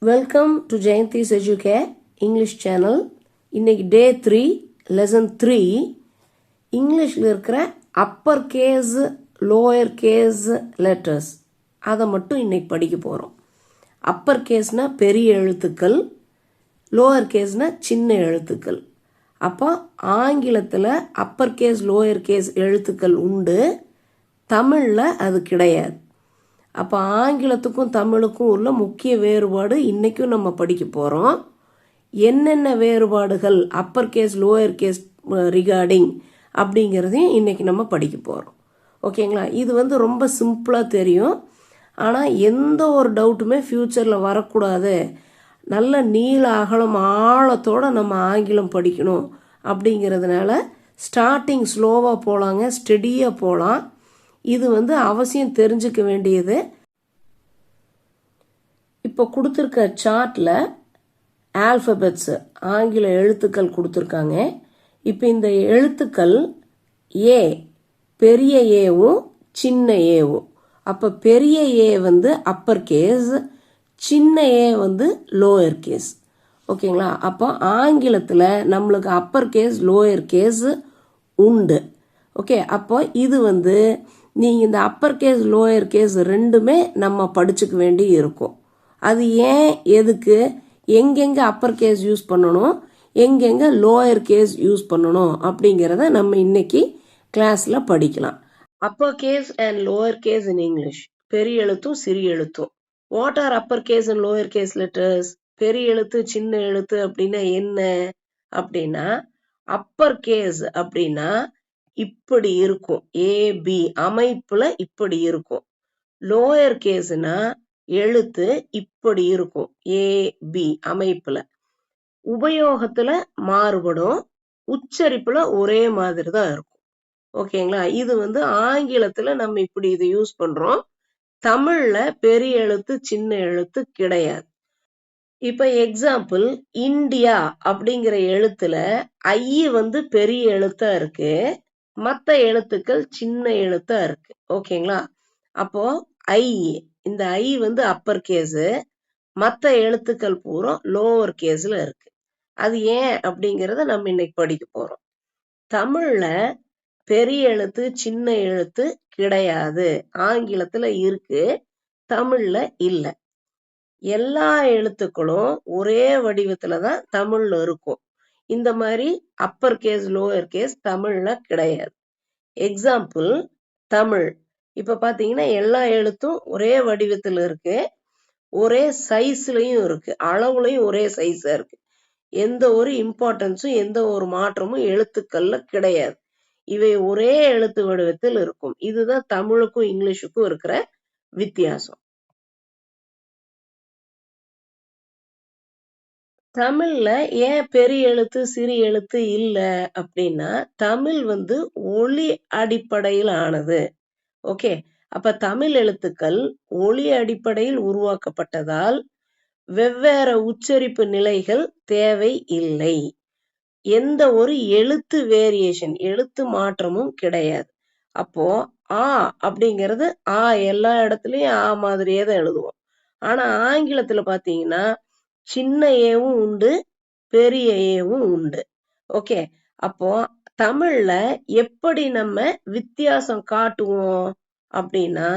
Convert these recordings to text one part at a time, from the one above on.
Welcome to Jayanthi's Educare English channel. இன்னைக்கு day 3 lesson 3 இங்கிலீஷில் இருக்கிற upper case lower case letters அதை மட்டும் இன்னைக்கு படிக்க போகிறோம். அப்பர் கேஸ்னா பெரிய எழுத்துக்கள், லோயர் கேஸ்னா சின்ன எழுத்துக்கள். அப்போ ஆங்கிலத்தில் அப்பர் கேஸ் லோயர் கேஸ் எழுத்துக்கள் உண்டு, தமிழில் அது கிடையாது. அப்போ ஆங்கிலத்துக்கும் தமிழுக்கும் உள்ள முக்கிய வேறுபாடு இன்றைக்கும் நம்ம படிக்க போகிறோம். என்னென்ன வேறுபாடுகள் upper case lower case regarding அப்படிங்கிறதையும் இன்றைக்கி நம்ம படிக்க போகிறோம். ஓகேங்களா? இது ரொம்ப சிம்பிளாக தெரியும், ஆனால் எந்த ஒரு டவுட்டுமே ஃப்யூச்சரில் வரக்கூடாது. நல்ல நீள அகலம் ஆழத்தோடு நம்ம ஆங்கிலம் படிக்கணும் அப்படிங்கிறதுனால ஸ்டார்டிங் ஸ்லோவாக போகலாங்க, ஸ்டெடியாக போகலாம். இது அவசியம் தெரிஞ்சுக்க வேண்டியது. இப்போ கொடுத்துருக்க சார்ட்டில் ஆல்ஃபபெட்ஸ் ஆங்கில எழுத்துக்கள் கொடுத்துருக்காங்க. இப்போ இந்த எழுத்துக்கள் ஏ பெரிய ஏவும் சின்ன ஏவும். அப்போ பெரிய ஏ அப்பர் கேஸ், சின்ன ஏ லோயர் கேஸ். ஓகேங்களா? அப்போ ஆங்கிலத்தில் நம்மளுக்கு அப்பர் கேஸ் லோயர் கேஸ் உண்டு. ஓகே, அப்போ இது நீங்கள் இந்த அப்பர் கேஸ் லோயர் கேஸ் ரெண்டுமே நம்ம படிச்சுக்க வேண்டி இருக்கும். அது ஏன், எதுக்கு, எங்கெங்கே அப்பர் கேஸ் யூஸ் பண்ணணும், எங்கெங்கே லோயர் கேஸ் யூஸ் பண்ணணும் அப்படிங்கிறத நம்ம இன்னைக்கு கிளாஸில் படிக்கலாம். Upper case and lower case in English, பெரிய எழுத்தும் சிறிய எழுத்தும். What are upper case and lower case letters? பெரிய எழுத்து சின்ன எழுத்து அப்படின்னா என்ன அப்படின்னா, அப்பர் கேஸ் அப்படின்னா இப்படி இருக்கும், ஏபி அமைப்புல இப்படி இருக்கும். லோயர் கேஸ்னா எழுத்து இப்படி இருக்கும், ஏபி அமைப்புல. உபயோகத்துல மாறுபடும், உச்சரிப்புல ஒரே மாதிரி தான் இருக்கும். ஓகேங்களா? இது ஆங்கிலத்துல நம்ம இப்படி இதை யூஸ் பண்றோம். தமிழ்ல பெரிய எழுத்து சின்ன எழுத்து கிடையாது. இப்ப எக்ஸாம்பிள், இந்தியா அப்படிங்கிற எழுத்துல ஐ பெரிய எழுத்தா இருக்கு, மற்ற எழுத்துக்கள் சின்ன எழுத்தா இருக்கு. ஓகேங்களா? அப்போ ஐ, இந்த ஐ அப்பர் கேஸ், மற்ற எழுத்துக்கள் பூரா லோவர் கேஸ்ல இருக்கு. அது ஏன் அப்படிங்கிறத நம்ம இன்னைக்கு படிக்க போறோம். தமிழ்ல பெரிய எழுத்து சின்ன எழுத்து கிடையாது, ஆங்கிலத்துல இருக்கு, தமிழ்ல இல்ல. எல்லா எழுத்துக்களும் ஒரே வடிவத்துலதான் தமிழ்ல இருக்கும். இந்த மாதிரி அப்பர் கேஸ் லோயர் கேஸ் தமிழ்ல கிடையாது. எக்ஸாம்பிள், தமிழ். இப்ப பாத்தீங்கன்னா எல்லா எழுத்தும் ஒரே வடிவத்துல இருக்கு, ஒரே சைஸ்லயும் இருக்கு, அளவுலயும் ஒரே சைஸா இருக்கு. எந்த ஒரு இம்பார்ட்டன்ஸும் எந்த ஒரு மாற்றமும் எழுத்துக்கள்ல கிடையாது. இவை ஒரே எழுத்து வடிவத்தில் இருக்கும். இதுதான் தமிழுக்கும் இங்கிலீஷுக்கும் இருக்கிற வித்தியாசம். தமிழ்ல ஏன் பெரிய எழுத்து சிறிய எழுத்து இல்ல அப்படின்னா, தமிழ் ஒலி அடிப்படையில் ஆனது. ஓகே, அப்ப தமிழ் எழுத்துக்கள் ஒலி அடிப்படையில் உருவாக்கப்பட்டதால் வெவ்வேறு உச்சரிப்பு நிலைகள் தேவை இல்லை. எந்த ஒரு எழுத்து வேரியேஷன், எழுத்து மாற்றமும் கிடையாது. அப்போ ஆ அப்படிங்கிறது ஆ எல்லா இடத்துலயும் ஆ மாதிரியே தான் எழுதுவோம். ஆனா ஆங்கிலத்துல பாத்தீங்கன்னா சின்ன ஏவும் உண்டு, பெரிய ஏவும் உண்டு. ஓகே, அப்போ தமிழ்ல எப்படி நம்ம வித்தியாசம் காட்டுவோம் அப்படின்னா,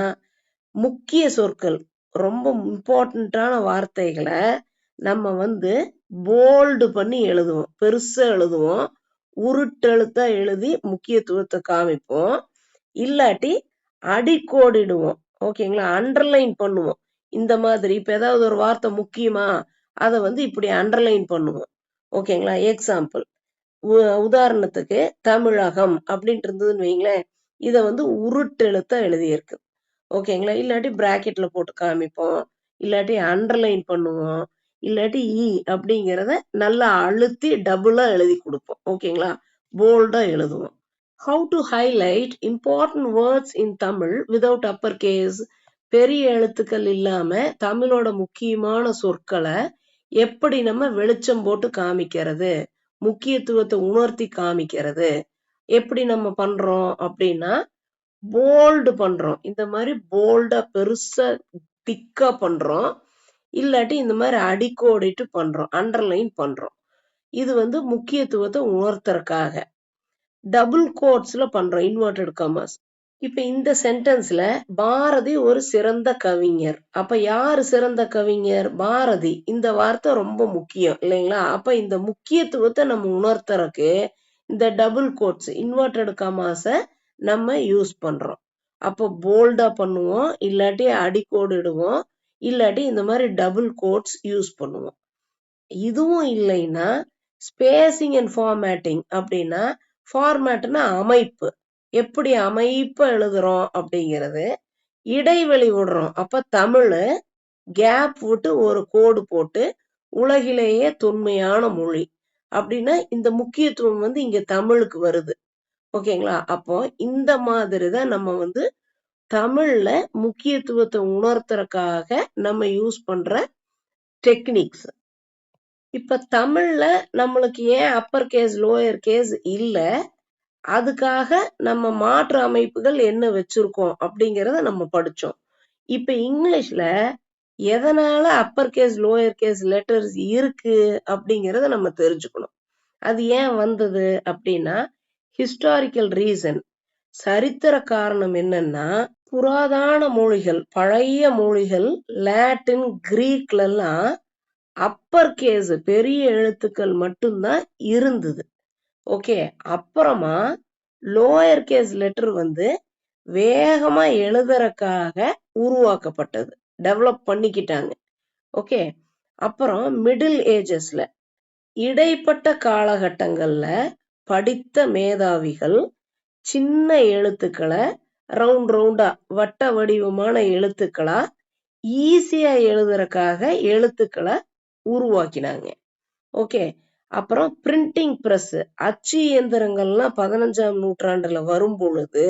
முக்கிய சொற்கள், ரொம்ப இம்பார்ட்டன்டான வார்த்தைகளை நம்ம போல்டு பண்ணி எழுதுவோம், பெருசா எழுதுவோம், உருட்டெழுத்தா எழுதி முக்கியத்துவத்தை காமிப்போம். இல்லாட்டி அடிக்கோடிடுவோம். ஓகேங்களா? அண்டர்லைன் பண்ணுவோம். இந்த மாதிரி இப்ப ஏதாவது ஒரு வார்த்தை முக்கியமா, அதை இப்படி அண்டர்லைன் பண்ணுவோம். ஓகேங்களா? எக்ஸாம்பிள், உதாரணத்துக்கு தமிழகம் அப்படின்ட்டு இருந்ததுன்னு வைங்களேன், இதை உருட்டெழுத்தா எழுதியிருக்கு. ஓகேங்களா? இல்லாட்டி பிராக்கெட்ல போட்டு காமிப்போம், இல்லாட்டி அண்டர்லைன் பண்ணுவோம், இல்லாட்டி இ அப்படிங்கிறத நல்லா அழுத்தி டபுளா எழுதி கொடுப்போம். ஓகேங்களா? போல்டா எழுதுவோம். How to highlight important words in Tamil without uppercase? பெரிய எழுத்துக்கள் இல்லாம தமிழோட முக்கியமான சொற்களை எப்படி நம்ம வெளிச்சம் போட்டு காமிக்கிறது, முக்கியத்துவத்தை உணர்த்தி காமிக்கிறது, எப்படி நம்ம பண்றோம் அப்படின்னா, போல்டு பண்றோம். இந்த மாதிரி போல்டா பெருசா திக்கா பண்றோம். இல்லாட்டி இந்த மாதிரி அடிக்கோடிட்டு பண்றோம், அண்டர்லைன் பண்றோம். இது வந்து முக்கியத்துவத்தை உணர்த்துறதுக்காக. டபுள் கோட்ஸ்ல பண்றோம், இன்வெர்டட் கமாஸ். இப்ப இந்த சென்டென்ஸ்ல பாரதி ஒரு சிறந்த கவிஞர். அப்ப யாரு சிறந்த கவிஞர்? பாரதி. இந்த வார்த்தை ரொம்ப முக்கியம் இல்லைங்களா? அப்ப இந்த முக்கியத்துவத்தை நம்ம உணர்த்துறதுக்கு இந்த டபுள் கோட்ஸ், இன்வெர்டட் கமாஸ நம்ம யூஸ் பண்றோம். அப்போ போல்டா பண்ணுவோம், இல்லாட்டி அடிக்கோடு இடுவோம், இல்லாட்டி இந்த மாதிரி டபுள் கோட்ஸ் யூஸ் பண்ணுவோம். இதுவும் இல்லைன்னா ஸ்பேசிங் அண்ட் ஃபார்மேட்டிங் அப்படின்னா, ஃபார்மேட்னா அமைப்பு, எப்படி அமைப்பா எழுதுறோம் அப்படிங்கிறது, இடைவெளி விடுறோம். அப்ப தமிழ் கேப் விட்டு ஒரு கோடு போட்டு உலகிலேயே தொன்மையான மொழி அப்படின்னா இந்த முக்கியத்துவம் வந்து இங்க தமிழுக்கு வருது. ஓகேங்களா? அப்போ இந்த மாதிரி தான் நம்ம வந்து தமிழ்ல முக்கியத்துவத்தை உணர்த்துறதுக்காக நம்ம யூஸ் பண்ற டெக்னிக்ஸ். இப்ப தமிழ்ல நம்மளுக்கு ஏன் அப்பர் கேஸ் லோயர் கேஸ் இல்ல, அதுக்காக நம்ம மாற்று அமைப்புகள் என்ன வச்சிருக்கோம் அப்படிங்கறத நம்ம படிச்சோம். இப்ப இங்கிலீஷ்ல எதனால upper case lower case letters இருக்கு அப்படிங்கறத நம்ம தெரிஞ்சுக்கணும். அது ஏன் வந்தது அப்படின்னா, ஹிஸ்டாரிக்கல் ரீசன், சரித்திர காரணம் என்னன்னா, புராதன மொழிகள், பழைய மொழிகள் லாட்டின், கிரீக்ல எல்லாம் அப்பர் கேஸ் பெரிய எழுத்துக்கள் மட்டும்தான் இருந்தது. ஓகே, அப்புறமா லோயர் கேஸ் லெட்டர் வந்து வேகமா எழுதுறதுக்காக உருவாக்கப்பட்டது, டெவலப் பண்ணிக்கிட்டாங்க. ஓகே, அப்புறம் மிடில் ஏஜஸ்ல, இடைப்பட்ட காலகட்டங்கள்ல படித்த மேதாவிகள் சின்ன எழுத்துக்களை ரவுண்டா வட்ட வடிவமான எழுத்துக்களா ஈஸியா எழுதுறதுக்காக எழுத்துக்களை உருவாக்கினாங்க. ஓகே, அப்புறம் பிரிண்டிங் பிரஸ், அச்சு இயந்திரங்கள்லாம் 15ஆம் நூற்றாண்டுல வரும் பொழுது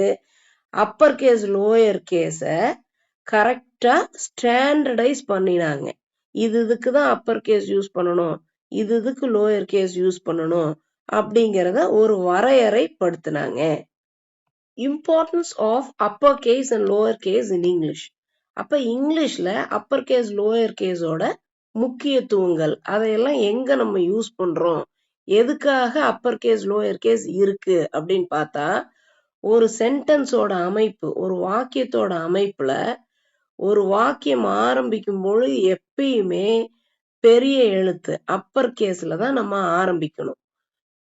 அப்பர் கேஸ் லோயர் கேஸ கரெக்டா ஸ்டாண்டர்டைஸ் பண்ணினாங்க. இதுக்குதான் அப்பர் கேஸ் யூஸ் பண்ணணும், இதுக்கு லோயர் கேஸ் யூஸ் பண்ணணும் அப்படிங்கிறத ஒரு வரையறைப்படுத்தினாங்க. Importance of upper case and lower case in English. அப்ப இங்கிலீஷ்ல அப்பர் கேஸ் லோயர் கேஸோட முக்கியத்துவங்கள், அதையெல்லாம் எங்க நம்ம யூஸ் பண்றோம், எதுக்காக அப்பர் கேஸ் லோயர் கேஸ் இருக்கு அப்படின்னு பார்த்தா, ஒரு சென்டென்ஸோட அமைப்பு, ஒரு வாக்கியத்தோட அமைப்புல ஒரு வாக்கியம் ஆரம்பிக்கும் பொழுது எப்பயுமே பெரிய எழுத்து அப்பர் கேஸ்ல தான் நம்ம ஆரம்பிக்கணும்.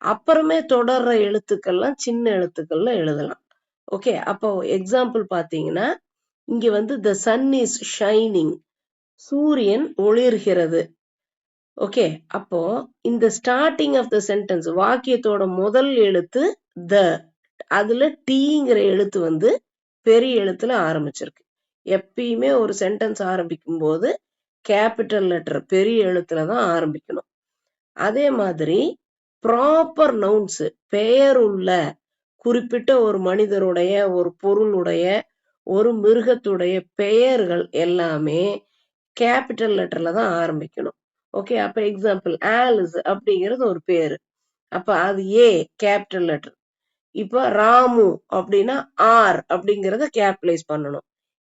அப்புறமே தொடர்ற எழுத்துக்கள்லாம் சின்ன எழுத்துக்கள்ல எழுதலாம். ஓகே, அப்போ எக்ஸாம்பிள் பாத்தீங்கன்னா, இங்க வந்து the sun is shining, சூரியன் ஒளிர்கிறது. ஓகே, அப்போ இந்த ஸ்டார்டிங் ஆஃப் த சென்டென்ஸ், வாக்கியத்தோட முதல் எழுத்து த, அதுல டீங்கிற எழுத்து வந்து பெரிய எழுத்துல ஆரம்பிச்சிருக்கு. எப்பயுமே ஒரு சென்டென்ஸ் ஆரம்பிக்கும் போது கேபிட்டல் லெட்டர் பெரிய எழுத்துல தான் ஆரம்பிக்கணும். அதே மாதிரி ப்ராப்பர் நவுன்ஸ், பெயருள்ள, குறிப்பிட்ட ஒரு மனிதருடைய, ஒரு பொருளுடைய, ஒரு மிருகத்துடைய பெயர்கள் எல்லாமே கேபிட்டல் லெட்டர்ல தான் ஆரம்பிக்கணும். ஓகே, அப்ப எக்ஸாம்பிள் ஆலிஸ் அப்படிங்கிறது ஒரு பேரு, அப்ப அது ஏ கேபிட்டல் லெட்டர். இப்ப ராமு அப்படின்னா ஆர் அப்படிங்கறத கேபிட்டலைஸ் பண்ணணும்.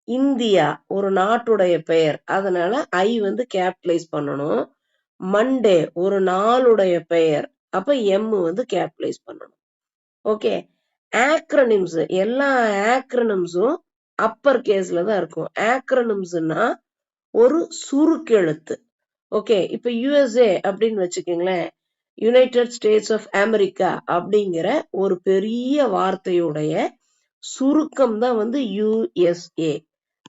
இந்தியா ஒரு நாட்டுடைய பெயர், அதனால ஐ வந்து கேபிட்டலைஸ் பண்ணணும். மண்டே ஒரு நாளுடைய பெயர், அப்ப எம் வந்து கேபிட்டலைஸ் பண்ணணும். ஓகே, ஆக்ரோனிம்ஸ், எல்லா ஆக்ரோனிம்ஸும் அப்பர் கேஸ்ல தான் இருக்கும். ஆக்ரோனிம்ஸ்னா ஒரு சுருக்கெழுத்து. ஓகே, இப்ப யுஎஸ்ஏ அப்படின்னு வச்சுக்கோங்களேன், யுனைடெட் ஸ்டேட்ஸ் ஆஃப் அமெரிக்கா அப்படிங்கிற ஒரு பெரிய வார்த்தையுடைய சுருக்கம் தான் வந்து யுஎஸ்ஏ.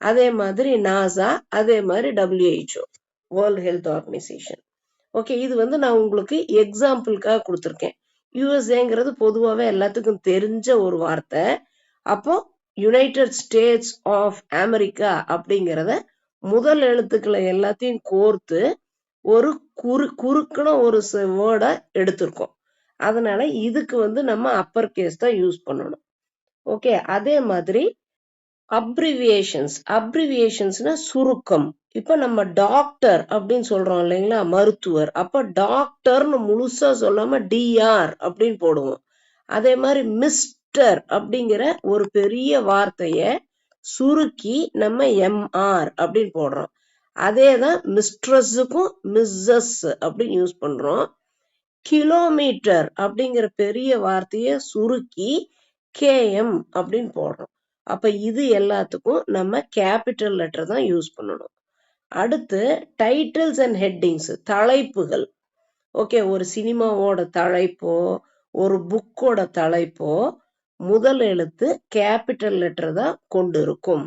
அதே மாதிரி நாசா, அதே மாதிரி WHO, world health organisation. Okay, இது வந்து நான் உங்களுக்கு எக்ஸாம்பிளுக்காக கொடுத்துருக்கேன். யுஎஸ்ஏங்கிறது பொதுவாகவே எல்லாத்துக்கும் தெரிஞ்ச ஒரு வார்த்தை. அப்போ யுனைடெட் ஸ்டேட்ஸ் ஆஃப் அமெரிக்கா அப்படிங்கிறத முதல் எழுத்துக்களை எல்லாத்தையும் கோர்த்து ஒரு குறுக்குன ஒரு வேர்டை எடுத்திருக்கோம். அதனால இதுக்கு வந்து நம்ம அப்பர் கேஸ் தான் யூஸ் பண்ணணும். ஓகே, அதே மாதிரி அப்ரிவியேஷன்ஸ்னா சுருக்கம். இப்ப நம்ம டாக்டர் அப்படின்னு சொல்றோம் இல்லைங்களா, மருத்துவர். அப்ப டாக்டர்னு முழுசா சொல்லாம டிஆர் அப்படின்னு போடுவோம். அதே மாதிரி மிஸ்டர் அப்படிங்கிற ஒரு பெரிய வார்த்தைய சுருக்கி நம்ம எம்ஆர் அப்படின்னு போடுறோம். அதே தான் மிஸ்ட்ரஸுக்கும் மிஸ்ஸஸ் அப்படின்னு யூஸ் பண்றோம். கிலோமீட்டர் அப்படிங்கிற பெரிய வார்த்தையை சுருக்கி கேஎம் அப்படின்னு போடுறோம். அப்ப இது எல்லாத்துக்கும் நம்ம கேபிட்டல் லெட்டர் தான் யூஸ் பண்ணணும். அடுத்து டைட்டில்ஸ் அண்ட் ஹெட்டிங்ஸ், தலைப்புகள். ஓகே, ஒரு சினிமாவோட தலைப்போ ஒரு புக்கோட தலைப்போ முதல் எழுத்து கேபிட்டல் லெட்டர் தான் கொண்டு இருக்கும்.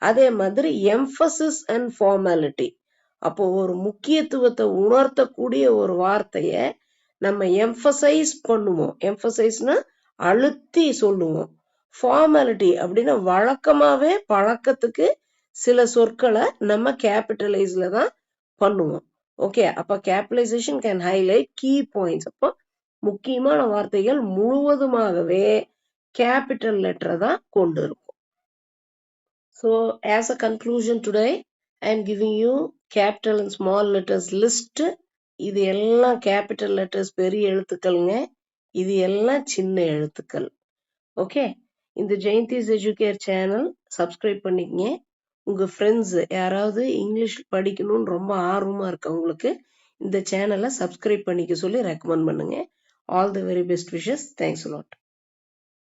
அதே மாதிரி எம்பசிஸ் அண்ட் ஃபார்மாலிட்டி, அப்போ ஒரு முக்கியத்துவத்தை உணர்த்தக்கூடிய ஒரு வார்த்தைய நம்ம எம்பசைஸ் பண்ணுவோம். எம்பசைஸ்னா அழுத்தி சொல்லுவோம். ஃபார்மாலிட்டி அப்படின்னா வழக்கமாவே பழக்கத்துக்கு சில சொற்களை நம்ம கேபிட்டலைஸ்ல தான் பண்ணுவோம். ஓகே, அப்ப capitalization can highlight key points. அப்போ முக்கியமான வார்த்தைகள் முழுவதுமாகவே கேபிட்டல் லெட்டரை தான் கொண்டு இருக்கும். So as a conclusion today, I am giving you capital and small letters list. இது எல்லாம் கேபிட்டல் லெட்டர்ஸ் பெரிய எழுத்துக்கள்ங்க, இது எல்லாம் சின்ன எழுத்துக்கள். ஓகே, இந்த ஜெயந்திஸ் எஜுகேர் சேனல் சப்ஸ்கிரைப் பண்ணிக்கங்க. உங்க ஃப்ரெண்ட்ஸ் யாராவது இங்கிலீஷ் படிக்கணும்னு ரொம்ப ஆர்வமா இருக்கவங்களுக்கு இந்த சேனலை சப்ஸ்கிரைப் பண்ணிக்க சொல்லி ரெக்கமெண்ட் பண்ணுங்க. All the very best wishes. Thanks a lot.